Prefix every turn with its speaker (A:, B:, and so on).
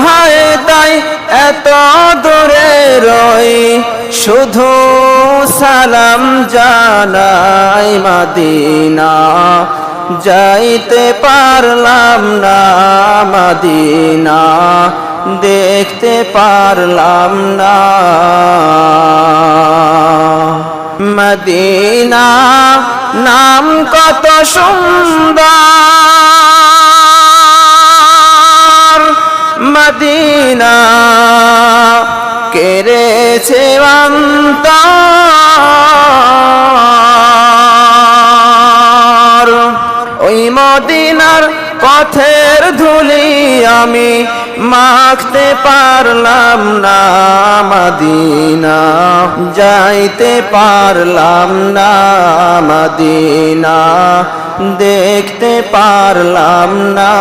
A: হায় তাই এত দূরে রই, শুধু সালাম জানাই মদিনা, যাইতে পারলাম না মদিনা, দেখতে পারলাম না মদিনা। নাম কত সুন্দর, মদিনা কেড়েছে অন্তর। ওই মদিনার পথের ধুলি আমি মাখতে পারলাম না মদিনা, যাইতে পারলাম না মদিনা, দেখতে পারলাম না।